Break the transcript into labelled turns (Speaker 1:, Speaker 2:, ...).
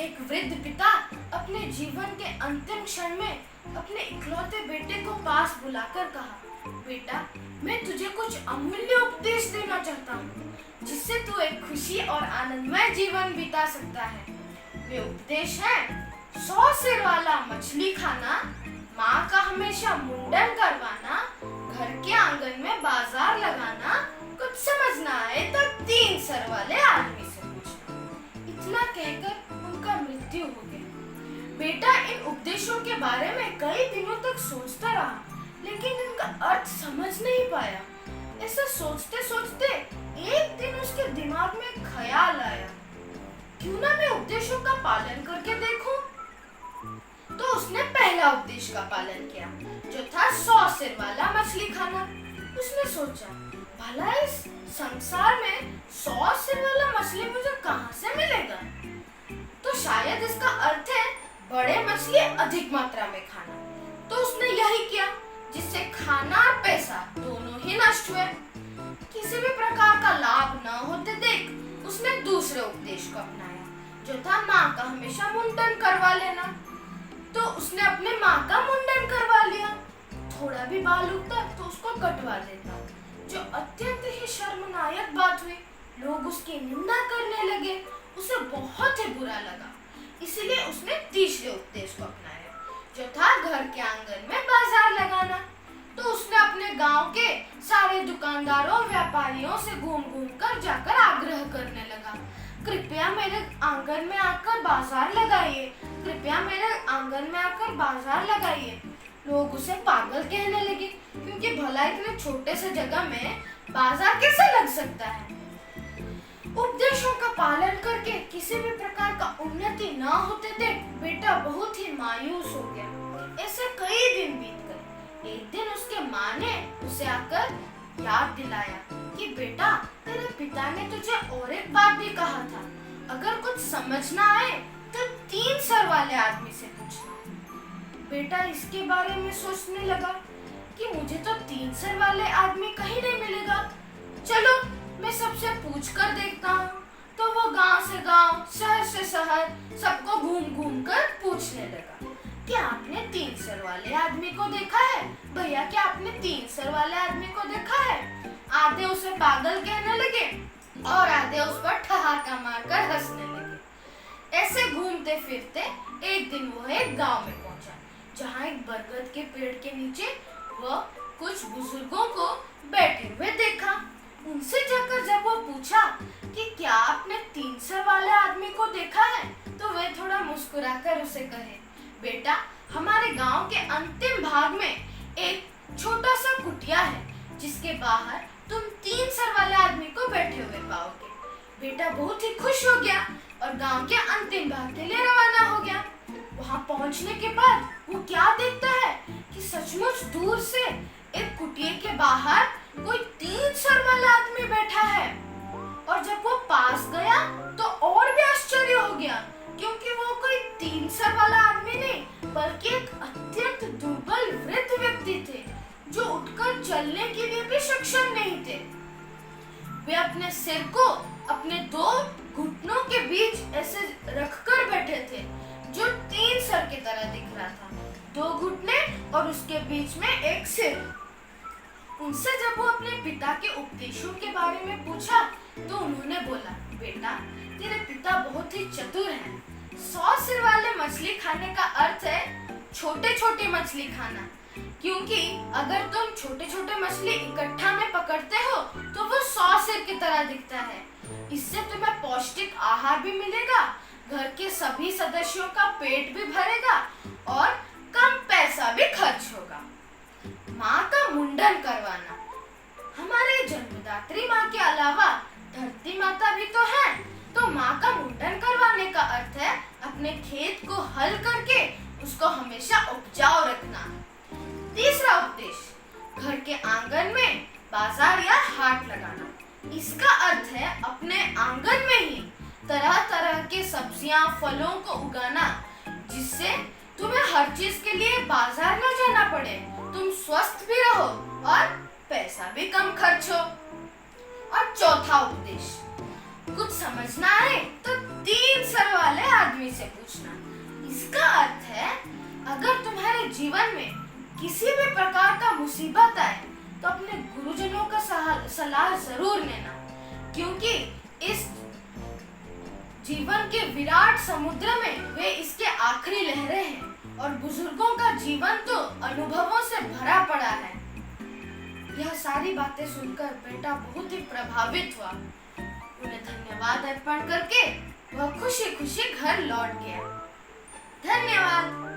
Speaker 1: एक वृद्ध पिता अपने जीवन के अंतिम क्षण में अपने इकलौते बेटे को पास बुलाकर कहा, बेटा, मैं तुझे कुछ अमूल्य उपदेश देना चाहता हूँ, जिससे तू एक खुशी और आनंदमय जीवन बिता सकता है। वे उपदेश है 100 सिर वाला मछली खाना, माँ का हमेशा मुंडन करवाना, घर के आंगन में बाजार लगाना, कुछ समझ ना आए तो 3 सर वाले आदमी से पूछना। इतना कहकर उनका मृत्यु हो गया। बेटा इन उपदेशों के बारे में कई दिनों तक सोचता रहा, लेकिन इनका अर्थ समझ नहीं पाया। ऐसा सोचते सोचते एक दिन उसके दिमाग में एक ख्याल आया, क्यों ना मैं उपदेशों का पालन करके देखूं। तो उसने पहला उपदेश का पालन किया, जो था 100 सिर वाला मछली खाना। उसने सोचा, भला इस संसार में 100 सिर वाला मछली मुझे कहाँ से मिलेगा? तो शायद इसका अर्थ है बड़े मछली अधिक मात्रा में खाना। तो उसने यही किया, जिससे खाना और पैसा दोनों ही नष्ट हुए। किसी भी प्रकार का लाभ न होते देख उसने दूसरे उपदेश को अपनाया, जो था माँ का हमेशा मुंडन करवा लेना। तो उसने अपने माँ का मुंडन करवा लिया। थोड़ा भी बाल उगता तो उसको कटवा देता, जो अत्यंत ही शर्मनाक बात हुई। लोग उसकी निंदा करने लगे, उसे बहुत ही बुरा लगा। इसलिए उसने तीसरे उपदेश को अपनाया, जो था घर के आंगन में बाजार लगाना। तो उसने अपने गांव के सारे दुकानदारों और व्यापारियों से घूम घूम कर जाकर आग्रह करने लगा, कृपया मेरे आंगन में आकर बाजार लगाइए, कृपया मेरे आंगन में आकर बाजार लगाइए। लोग उसे पागल कहने लगे, क्योंकि भला इतने छोटे से जगह में बाजार कैसे लग सकता है। उपदेशों का पालन करके किसी भी प्रकार का उन्नति न होते देख बेटा बहुत ही मायूस हो गया। ऐसे कई दिन बीत गए। एक दिन उसके माँ ने उसे आकर याद दिलाया कि बेटा, तेरे पिता ने तुझे और एक बात भी कहा था, अगर कुछ समझ ना आए तो 3 सर वाले आदमी से पूछना। बेटा इसके बारे में सोचने लगा कि मुझे तो 3 सर वाले आदमी कहीं नहीं मिलेगा। चलो मैं सबसे पूछ कर देखता हूँ। तो वो गांव से गांव, शहर से शहर सबको घूम घूम कर पूछने लगा, क्या आपने 3 सर वाले आदमी को देखा है? भैया क्या आपने 3 सर वाले आदमी को देखा है? आधे उसे पागल कहने लगे और आधे उस पर ठहाका मारकर हंसने लगे। ऐसे घूमते फिरते एक दिन वो एक गांव में पहुंचा, जहाँ एक बरगद के पेड़ के नीचे वह कुछ बुजुर्गों को बैठे हुए देखा। उनसे जाकर जब वो पूछा कि क्या आपने 3 सर वाले आदमी को देखा है, तो वे थोड़ा मुस्कुराकर उसे कहे, बेटा, हमारे गांव के अंतिम भाग में एक छोटा सा कुटिया है, जिसके बाहर तुम 3 सर वाले आदमी को बैठे हुए पाओगे। बेटा बहुत ही खुश हो गया और गांव के अंतिम भाग के लिए रवाना हो गया। वहां पहुंचने के बाद वो क्या देखता है कि सचमुच दूर से एक कुटिया के बाहर कोई 3 सर वाला आदमी बैठा है। और जब वो पास गया तो और भी आश्चर्य हो गया, क्योंकि वो कोई 3 सर वाला आदमी नहीं बल्कि एक अत्यंत दुर्बल वृद्ध व्यक्ति थे, जो उठकर चलने के लिए भी सक्षम नहीं थे। वे अपने सिर को अपने 2 घुटनों के बीच ऐसे रखकर बैठे थे, जो 3 सर की तरह दिख रहा था, 2 घुटने और उसके बीच में एक सिर। उनसे जब वो अपने पिता के उपदेशों के बारे में पूछा तो उन्होंने बोला, बेटा, तेरे पिता बहुत ही चतुर हैं। 100 सिर वाले मछली खाने का अर्थ है छोटे छोटे मछली खाना, क्योंकि अगर तुम छोटे छोटे मछली इकट्ठा में पकड़ते हो तो वो 100 सिर की तरह दिखता है। इससे तुम्हें पौष्टिक आहार भी मिलेगा, घर के सभी सदस्यों का पेट भी भरेगा और कम पैसा भी खर्च होगा। माँ का मुंडन करवाना, हमारे जन्मदात्री माँ के अलावा धरती माता भी तो है, तो माँ का मुंडन करवाने का अर्थ है अपने खेत को हल करके उसको हमेशा उपजाऊ रखना। तीसरा उपदेश, घर के आंगन में बाजार या हाट लगाना। इसका अर्थ है अपने आंगन में ही तरह तरह के सब्जियां, फलों को उगाना, जिससे तुम्हें हर चीज के लिए बाजार न जाना पड़े, तुम स्वस्थ भी रहो और पैसा भी कम खर्च हो। और चौथा उपदेश, कुछ समझना है तो 3 सर वाले आदमी से पूछना। इसका अर्थ है अगर तुम्हारे जीवन में किसी भी प्रकार का मुसीबत आए तो अपने गुरुजनों का सलाह जरूर लेना, क्योंकि इस जीवन के विराट समुद्र में वे इसके आखिरी लहरें हैं और बुजुर्गों का जीवन तो अनुभवों से भरा पड़ा है। यह सारी बातें सुनकर बेटा बहुत ही प्रभावित हुआ। उन्हें धन्यवाद अर्पण करके वह खुशी खुशी घर लौट गया। धन्यवाद।